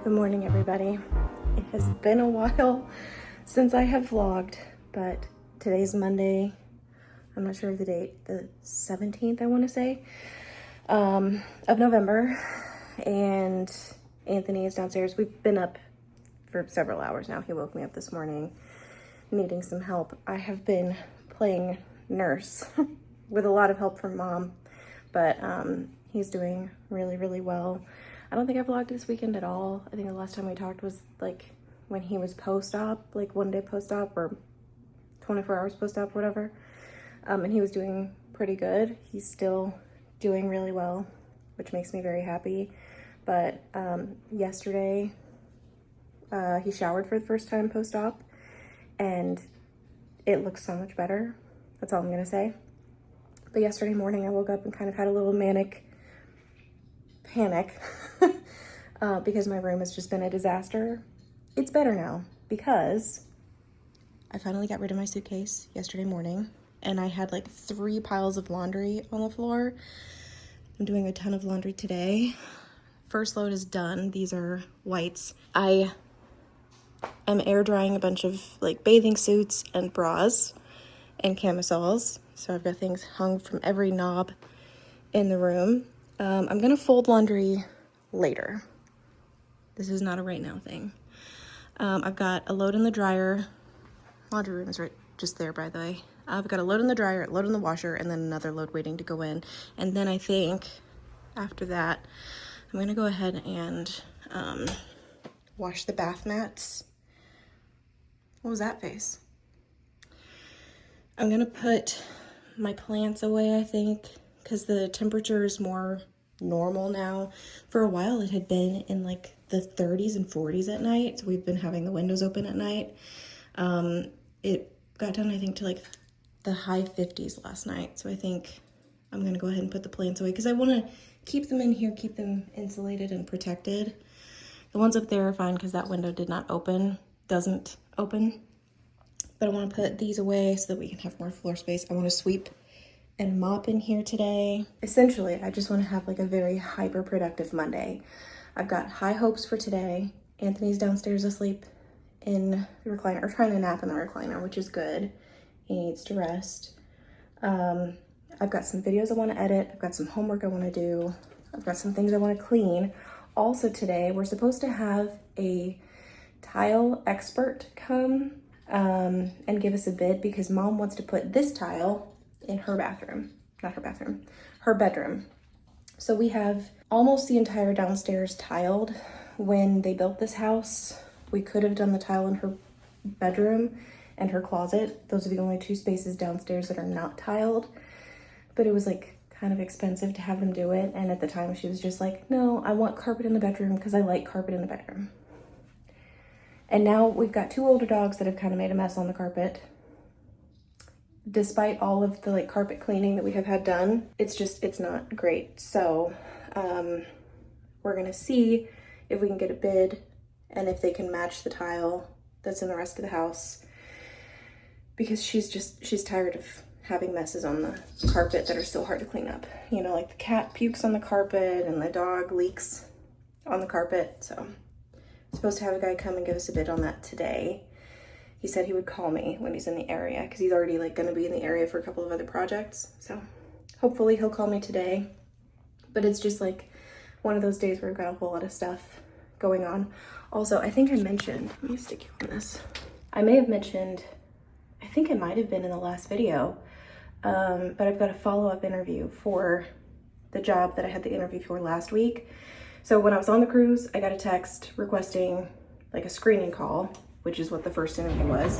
Good morning, everybody. It has been a while since I have vlogged, but today's Monday. I'm not sure of the date, the 17th, I want to say, of November, and Anthony is downstairs. We've been up for several hours now. He woke me up this morning needing some help. I have been playing nurse with a lot of help from Mom, but he's doing really, really well. I don't think I vlogged this weekend at all. I think the last time we talked was like when he was post-op, like 1 day post-op or 24 hours post-op, whatever. And he was doing pretty good. He's still doing really well, which makes me very happy. But yesterday, he showered for the first time post-op, and it looks so much better. That's all I'm gonna say. But yesterday morning, I woke up and kind of had a little manic panic because my room has just been a disaster. It's better now because I finally got rid of my suitcase yesterday morning, and I had like 3 piles of laundry on the floor. I'm doing a ton of laundry today. First load is done. These are whites. I am air drying a bunch of like bathing suits and bras and camisoles. So I've got things hung from every knob in the room. I'm gonna fold laundry later. This is not a right now thing. I've got a load in the dryer. Laundry room is right just there, by the way. I've got a load in the dryer, a load in the washer, and then another load waiting to go in. And then I think after that, I'm gonna go ahead and wash the bath mats. What was that face? I'm gonna put my plants away, I think, because the temperature is more normal now. For a while, it had been in like the 30s and 40s at night, so we've been having the windows open at night. It got down, I think, to like the high 50s last night, so I think I'm gonna go ahead and put the plants away because I want to keep them in here, keep them insulated and protected. The ones up there are fine because that window doesn't open, but I want to put these away so that we can have more floor space. I want to sweep and mop in here today. Essentially, I just want to have like a very hyper productive Monday. I've got high hopes for today. Anthony's downstairs asleep in the recliner, or trying to nap in the recliner, which is good. He needs to rest. I've got some videos I want to edit. I've got some homework I want to do. I've got some things I want to clean. Also today, we're supposed to have a tile expert come and give us a bid because Mom wants to put this tile in her bathroom, her bedroom. So we have almost the entire downstairs tiled. When they built this house, we could have done the tile in her bedroom and her closet. Those are the only 2 spaces downstairs that are not tiled, but it was like kind of expensive to have them do it. And at the time she was just like, no, I want carpet in the bedroom because I like carpet in the bedroom. And now we've got 2 older dogs that have kind of made a mess on the carpet. Despite all of the like carpet cleaning that we have had done, it's not great. So we're gonna see if we can get a bid and if they can match the tile that's in the rest of the house, because she's tired of having messes on the carpet that are still hard to clean up. You know, like the cat pukes on the carpet and the dog leaks on the carpet. So I'm supposed to have a guy come and give us a bid on that today. He said he would call me when he's in the area because he's already like going to be in the area for a couple of other projects. So hopefully he'll call me today. But it's just like one of those days where I've got a whole lot of stuff going on. Also, I think I mentioned, let me stick you on this. I may have mentioned, I think it might have been in the last video, but I've got a follow-up interview for the job that I had the interview for last week. So when I was on the cruise, I got a text requesting like a screening call, which is what the first interview was.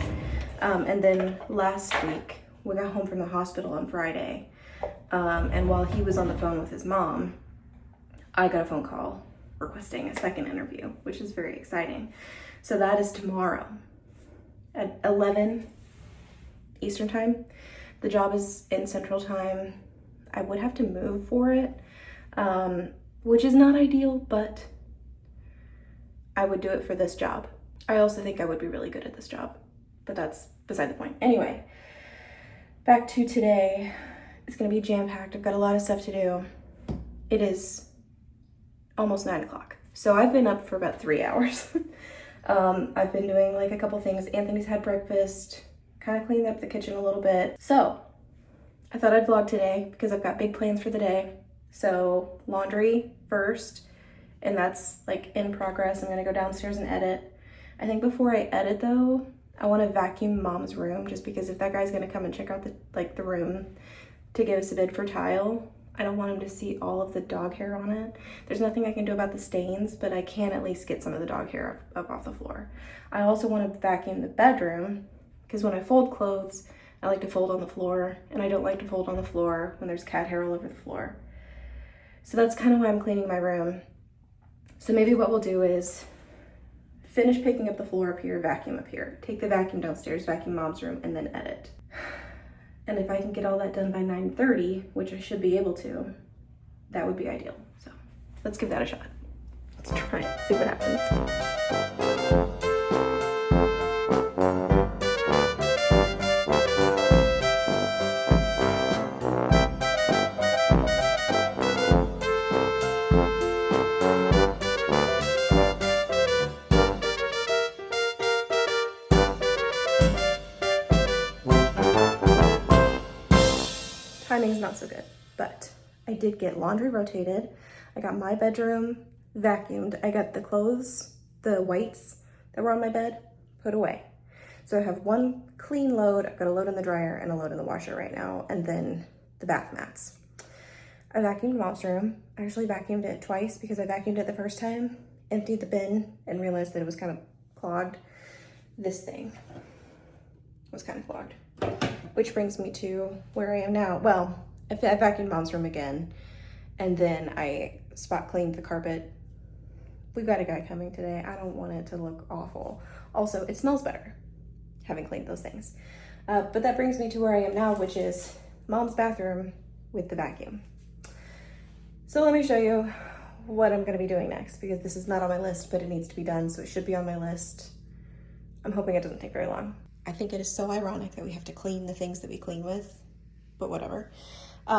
And then last week, we got home from the hospital on Friday. And while he was on the phone with his mom, I got a phone call requesting a second interview, which is very exciting. So that is tomorrow at 11 Eastern time. The job is in Central time. I would have to move for it, which is not ideal, but I would do it for this job. I also think I would be really good at this job, but that's beside the point. Anyway, back to today. It's gonna be jam-packed. I've got a lot of stuff to do. It is almost 9 o'clock. So I've been up for about 3 hours. I've been doing like a couple things. Anthony's had breakfast, kind of cleaned up the kitchen a little bit. So I thought I'd vlog today because I've got big plans for the day. So laundry first, and that's like in progress. I'm gonna go downstairs and edit. I think before I edit though, I want to vacuum Mom's room, just because if that guy's gonna come and check out the room to give us a bid for tile, I don't want him to see all of the dog hair on it. There's nothing I can do about the stains, but I can at least get some of the dog hair up off the floor. I also want to vacuum the bedroom, because when I fold clothes, I like to fold on the floor, and I don't like to fold on the floor when there's cat hair all over the floor. So that's kind of why I'm cleaning my room. So maybe what we'll do is finish picking up the floor up here, vacuum up here, take the vacuum downstairs, vacuum Mom's room, and then edit. And if I can get all that done by 9:30, which I should be able to, that would be ideal. So let's give that a shot. Let's try it, see what happens. Timing's not so good, but I did get laundry rotated. I got my bedroom vacuumed. I got the clothes, the whites that were on my bed, put away. So I have one clean load. I've got a load in the dryer and a load in the washer right now, and then the bath mats. I vacuumed Mom's room. I actually vacuumed it twice because I vacuumed it the first time, emptied the bin, and realized that it was kind of clogged. This thing was kind of clogged. Which brings me to where I am now. Well, I vacuumed Mom's room again, and then I spot cleaned the carpet. We've got a guy coming today. I don't want it to look awful. Also, it smells better having cleaned those things. But that brings me to where I am now, which is Mom's bathroom with the vacuum. So let me show you what I'm gonna be doing next, because this is not on my list, but it needs to be done, so it should be on my list. I'm hoping it doesn't take very long. I think it is so ironic that we have to clean the things that we clean with, but whatever.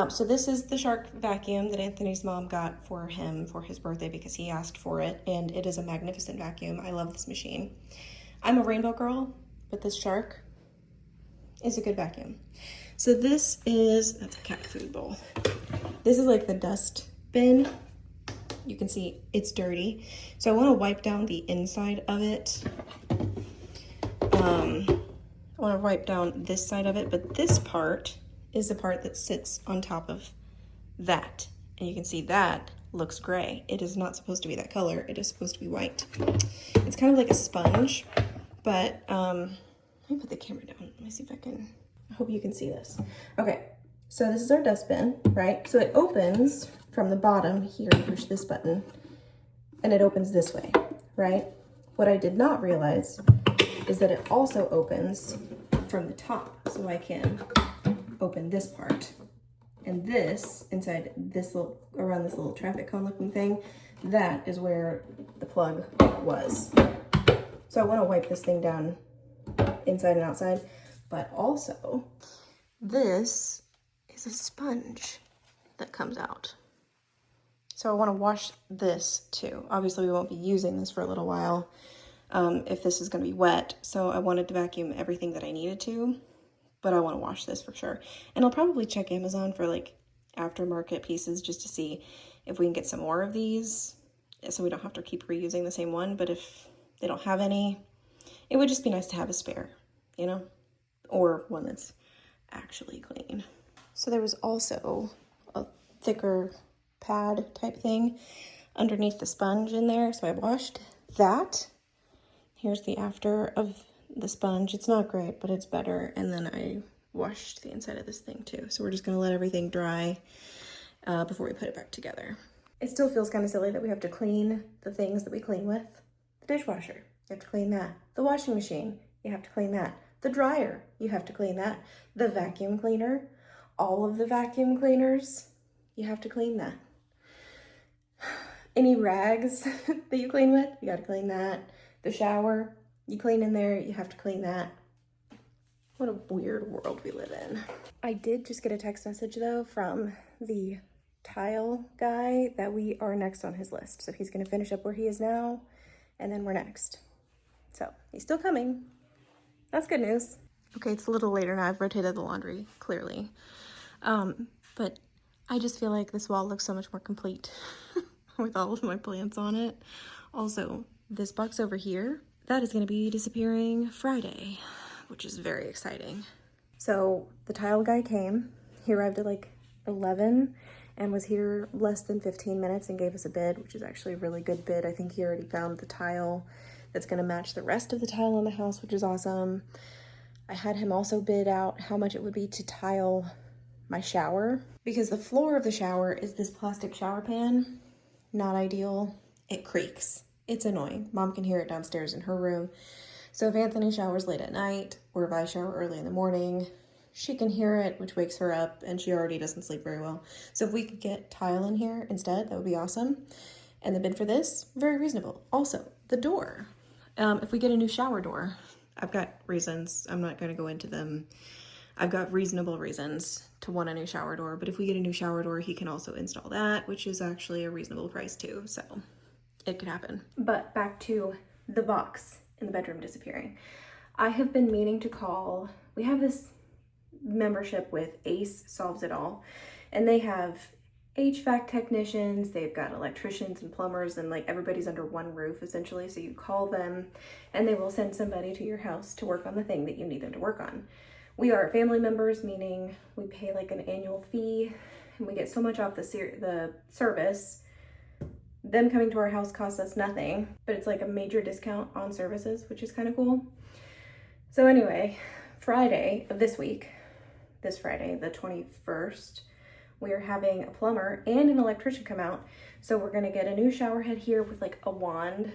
So this is the Shark vacuum that Anthony's mom got for him for his birthday because he asked for it, and it is a magnificent vacuum. I love this machine. I'm a rainbow girl, but this Shark is a good vacuum. So this is, that's a cat food bowl. This is like the dust bin. You can see it's dirty. So I want to wipe down the inside of it. I want to wipe down this side of it, but this part is the part that sits on top of that. And you can see that looks gray. It is not supposed to be that color. It is supposed to be white. It's kind of like a sponge, but let me put the camera down. Let me see if I can, I hope you can see this. Okay, so this is our dustbin, right? So it opens from the bottom here, push this button, and it opens this way, right? What I did not realize is that it also opens from the top, so I can open this part. And this, inside this little, around this little traffic cone looking thing, that is where the plug was. So I want to wipe this thing down inside and outside, but also this is a sponge that comes out. So I want to wash this too. Obviously we won't be using this for a little while if this is going to be wet. So I wanted to vacuum everything that I needed to, but I want to wash this for sure. And I'll probably check Amazon for like aftermarket pieces just to see if we can get some more of these so we don't have to keep reusing the same one. But if they don't have any, it would just be nice to have a spare, you know, or one that's actually clean. So there was also a thicker pad type thing underneath the sponge in there. So I washed that. Here's the after of the sponge. It's not great, but it's better. And then I washed the inside of this thing too. So we're just gonna let everything dry before we put it back together. It still feels kind of silly that we have to clean the things that we clean with. The dishwasher, you have to clean that. The washing machine, you have to clean that. The dryer, you have to clean that. The vacuum cleaner, all of the vacuum cleaners, you have to clean that. Any rags that you clean with, you gotta clean that. The shower, you clean in there, you have to clean that. What a weird world we live in. I did just get a text message though from the tile guy that we are next on his list. So he's gonna finish up where he is now, and then we're next. So he's still coming. That's good news. Okay, it's a little later now. I've rotated the laundry, clearly. But I just feel like this wall looks so much more complete with all of my plants on it. Also, this box over here, that is gonna be disappearing Friday, which is very exciting. So the tile guy came. He arrived at like 11 and was here less than 15 minutes and gave us a bid, which is actually a really good bid. I think he already found the tile that's gonna match the rest of the tile in the house, which is awesome. I had him also bid out how much it would be to tile my shower, because the floor of the shower is this plastic shower pan. Not ideal. It creaks. It's annoying. Mom can hear it downstairs in her room. So if Anthony showers late at night, or if I shower early in the morning, she can hear it, which wakes her up, and she already doesn't sleep very well. So if we could get tile in here instead, that would be awesome. And the bid for this, very reasonable. Also, the door. If we get a new shower door, I've got reasons. I'm not going to go into them. I've got reasonable reasons to want a new shower door, but if we get a new shower door, he can also install that, which is actually a reasonable price too, so it could happen. But back to the box in the bedroom disappearing. I have been meaning to call. We have this membership with Ace Solves It All, and they have HVAC technicians, they've got electricians and plumbers, and like everybody's under one roof essentially. So you call them and they will send somebody to your house to work on the thing that you need them to work on. We are family members, meaning we pay like an annual fee and we get so much off the service. Them coming to our house costs us nothing, but it's like a major discount on services, which is kind of cool. So anyway, Friday of this week, this Friday, the 21st, we are having a plumber and an electrician come out. So we're gonna get a new shower head here with like a wand,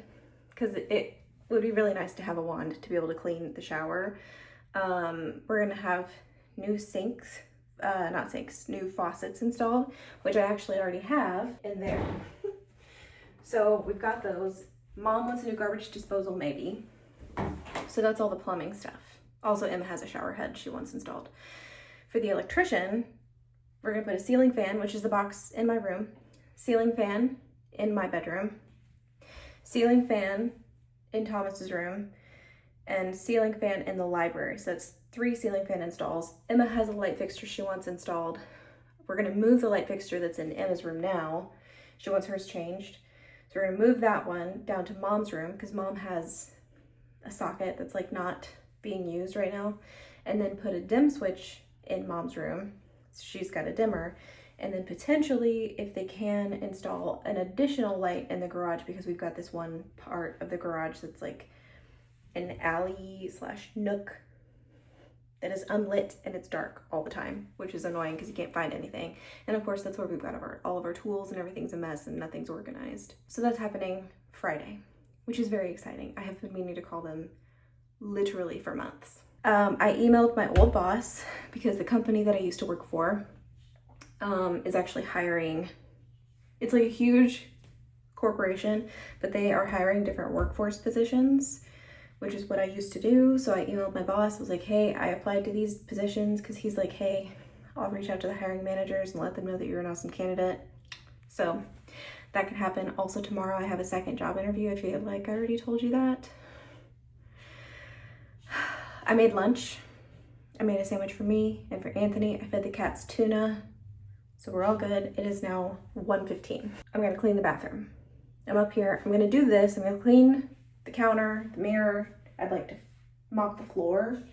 because it would be really nice to have a wand to be able to clean the shower. We're gonna have new sinks, new faucets installed, which I actually already have in there. So we've got those. Mom wants a new garbage disposal, maybe. So that's all the plumbing stuff. Also, Emma has a shower head she wants installed. For the electrician, we're gonna put a ceiling fan, which is the box in my room, ceiling fan in my bedroom, ceiling fan in Thomas's room, and ceiling fan in the library. So that's 3 ceiling fan installs. Emma has a light fixture she wants installed. We're gonna move the light fixture that's in Emma's room now. She wants hers changed. So we're gonna move that one down to Mom's room, because Mom has a socket that's like not being used right now, and then put a dim switch in Mom's room. So she's got a dimmer, and then potentially, if they can, install an additional light in the garage, because we've got this one part of the garage that's like an alley / nook that is unlit and it's dark all the time, which is annoying because you can't find anything. And of course, that's where we've got all of our tools, and everything's a mess and nothing's organized. So that's happening Friday, which is very exciting. I have been meaning to call them literally for months. I emailed my old boss, because the company that I used to work for is actually hiring. It's like a huge corporation, but they are hiring different workforce positions, which is what I used to do. So I emailed my boss, was like, hey, I applied to these positions, because he's like, hey, I'll reach out to the hiring managers and let them know that you're an awesome candidate. So that could happen. Also tomorrow I have a second job interview. I feel like I already told you that. I made lunch. I made a sandwich for me and for Anthony. I fed the cats tuna. So we're all good. It is now 1:15. I'm gonna clean the bathroom. I'm up here. I'm gonna do this. I'm gonna clean the counter, the mirror. I'd like to mop the floor,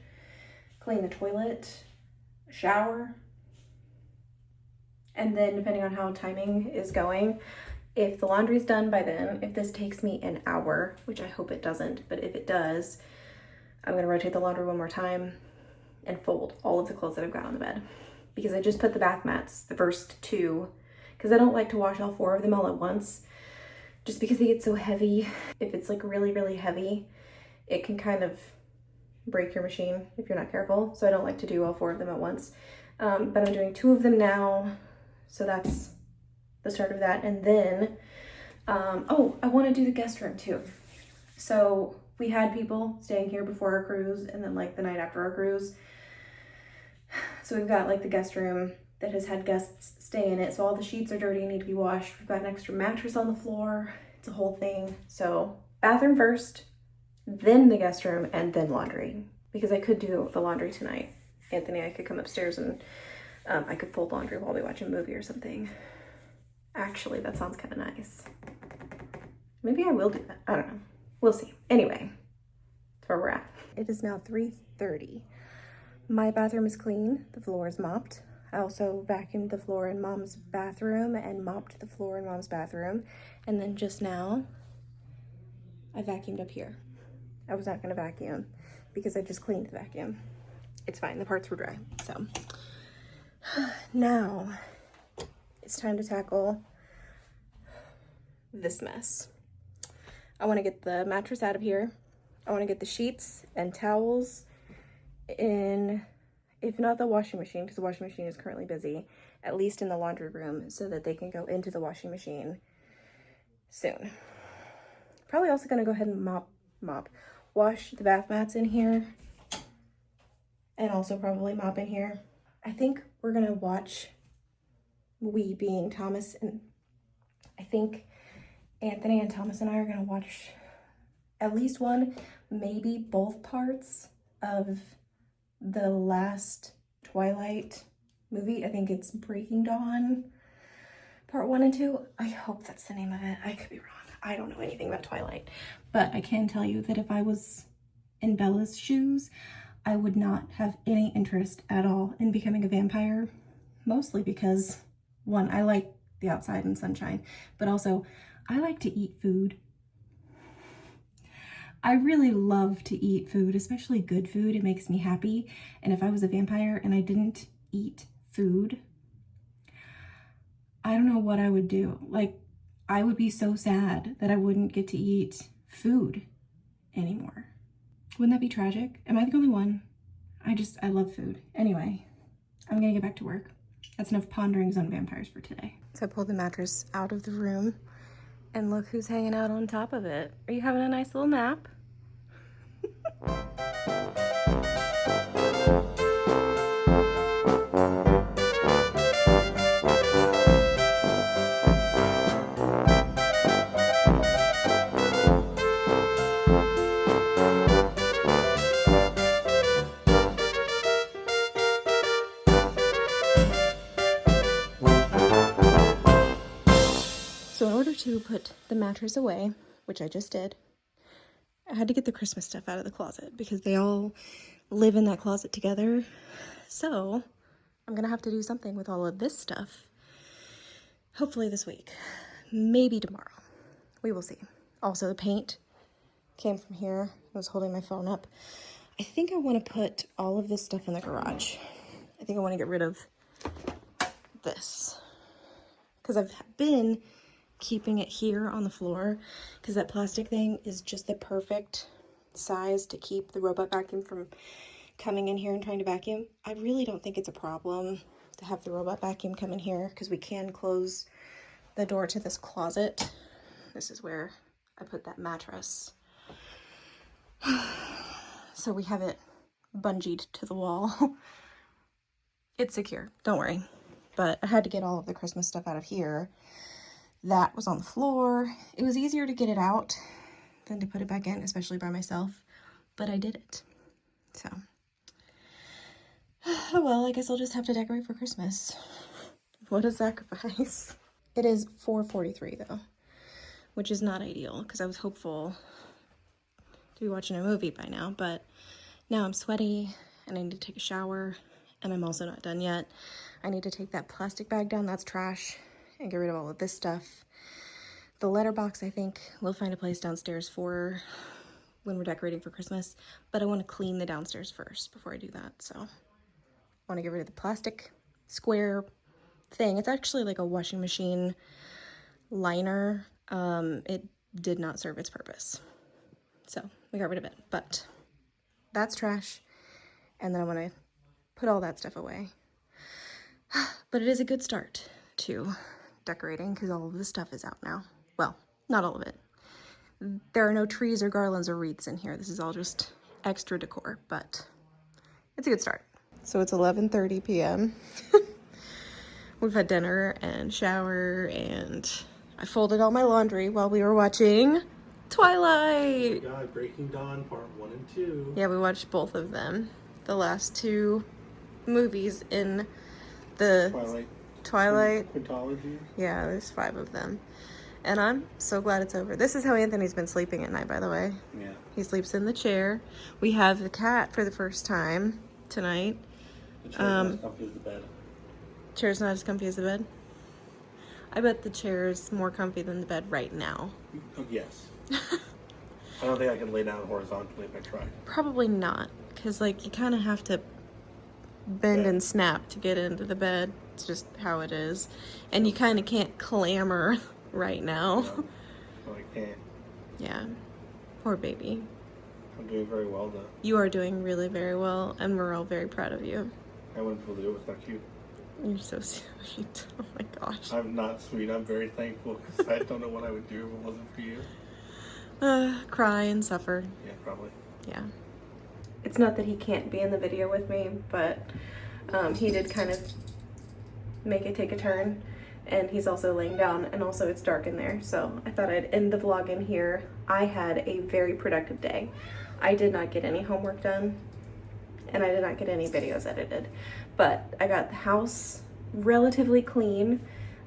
clean the toilet, shower. And then depending on how timing is going, if the laundry's done by then, if this takes me an hour, which I hope it doesn't, but if it does, I'm gonna rotate the laundry one more time and fold all of the clothes that I've got on the bed. Because I just put the bath mats, the first 2, because I don't like to wash all 4 of them all at once, just because they get so heavy. If it's like really, really heavy, it can kind of break your machine if you're not careful. So I don't like to do all 4 of them at once. But I'm doing 2 of them now. So that's the start of that. And then, oh, I want to do the guest room too. So we had people staying here before our cruise, and then like the night after our cruise. So we've got like the guest room that has had guests stay in it. So all the sheets are dirty and need to be washed. We've got an extra mattress on the floor. It's a whole thing. So bathroom first, then the guest room, and then laundry. Because I could do the laundry tonight. Anthony, I could come upstairs and I could fold laundry while we watch a movie or something. Actually, that sounds kind of nice. Maybe I will do that. I don't know. We'll see. Anyway, that's where we're at. It is now 3:30. My bathroom is clean. The floor is mopped. I also vacuumed the floor in Mom's bathroom and mopped the floor in Mom's bathroom. And then just now, I vacuumed up here. I was not going to vacuum because I just cleaned the vacuum. It's fine. The parts were dry. So now it's time to tackle this mess. I want to get the mattress out of here. I want to get the sheets and towels in, if not the washing machine, because the washing machine is currently busy, at least in the laundry room so that they can go into the washing machine soon. Probably also going to go ahead and wash the bath mats in here, and also probably mop in here. I think we're going to watch, we being Thomas, and I think Anthony and Thomas and I are going to watch at least one, maybe both parts of the last Twilight movie. I think it's Breaking Dawn, part 1 and 2. I hope that's the name of it. I could be wrong. I don't know anything about Twilight, but I can tell you that if I was in Bella's shoes, I would not have any interest at all in becoming a vampire, mostly because, one, I like the outside and sunshine, but also I like to eat food. I really love to eat food, especially good food. It makes me happy. And if I was a vampire and I didn't eat food, I don't know what I would do. Like, I would be so sad that I wouldn't get to eat food anymore. Wouldn't that be tragic? Am I the only one? I love food. Anyway, I'm gonna get back to work. That's enough ponderings on vampires for today. So I pulled the mattress out of the room and look who's hanging out on top of it. Are you having a nice little nap? So in order to put the mattress away, which I just did, I had to get the Christmas stuff out of the closet because they all live in that closet together. So I'm gonna have to do something with all of this stuff, hopefully this week, maybe tomorrow. We will see. Also, the paint came from here. I was holding my phone up. I think I want to put all of this stuff in the garage. I think I want to get rid of this because I've been keeping it here on the floor because that plastic thing is just the perfect size to keep the robot vacuum from coming in here and trying to vacuum. I really don't think it's a problem to have the robot vacuum come in here because we can close the door to this closet. This is where I put that mattress. So we have it bungeed to the wall. It's secure, don't worry. But I had to get all of the Christmas stuff out of here. That was on the floor. It was easier to get it out than to put it back in, especially by myself, but I did it. So, oh well, I guess I'll just have to decorate for Christmas. What a sacrifice. It is 4:43 though, which is not ideal because I was hopeful to be watching a movie by now, but now I'm sweaty and I need to take a shower, and I'm also not done yet. I need to take that plastic bag down, that's trash, and get rid of all of this stuff. The letterbox, I think, will find a place downstairs for when we're decorating for Christmas, but I want to clean the downstairs first before I do that. So I want to get rid of the plastic square thing. It's actually like a washing machine liner. It did not serve its purpose. So we got rid of it, but that's trash. And then I want to put all that stuff away. But it is a good start to decorating because all of this stuff is out now. Well, not all of it. There are no trees or garlands or wreaths in here. This is all just extra decor, but it's a good start. So it's 11:30 p.m. We've had dinner and shower, and I folded all my laundry while we were watching Twilight. Oh my God, Breaking Dawn Part 1 and 2. Yeah, we watched both of them. The last two movies in the Twilight Quintology. Yeah, there's 5 of them. And I'm so glad it's over. This is how Anthony's been sleeping at night, by the way. Yeah. He sleeps in the chair. We have the cat for the first time tonight. The chair's not as comfy as the bed. Chair's not as comfy as the bed? I bet the chair is more comfy than the bed right now. Oh, yes. I don't think I can lay down horizontally if I try. Probably not, because like you kind of have to bend and snap to get into the bed. It's just how it is. And you kind of can't clamor right now. No, I can't. Yeah. Poor baby. I'm doing very well though. You are doing really very well, and we're all very proud of you. I wouldn't be able to do it. It's not cute. You're so sweet. Oh my gosh. I'm not sweet. I'm very thankful because I don't know what I would do if it wasn't for you. Cry and suffer. Yeah, probably. Yeah. It's not that he can't be in the video with me, but he did kind of make it take a turn, and he's also laying down, and also it's dark in there, so I thought I'd end the vlog in here. I had a very productive day. I did not get any homework done, and I did not get any videos edited, but I got the house relatively clean.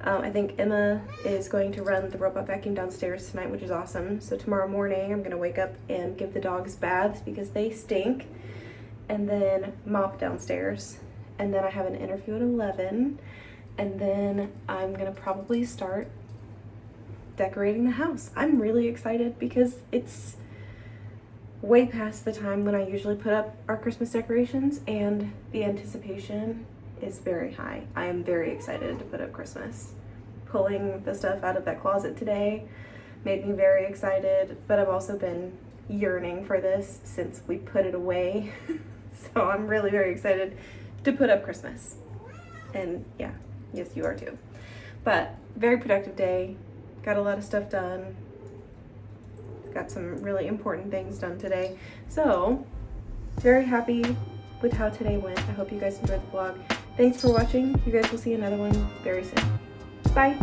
I think Emma is going to run the robot vacuum downstairs tonight, which is awesome. So tomorrow morning I'm going to wake up and give the dogs baths because they stink, and then mop downstairs. And then I have an interview at 11, and then I'm going to probably start decorating the house. I'm really excited because it's way past the time when I usually put up our Christmas decorations, and the anticipation is very high. I am very excited to put up Christmas. Pulling the stuff out of that closet today made me very excited, but I've also been yearning for this since we put it away. So I'm really very excited to put up Christmas. And yeah, yes, you are too. But very productive day. Got a lot of stuff done. Got some really important things done today. So very happy with how today went. I hope you guys enjoyed the vlog. Thanks for watching. You guys will see another one very soon. Bye.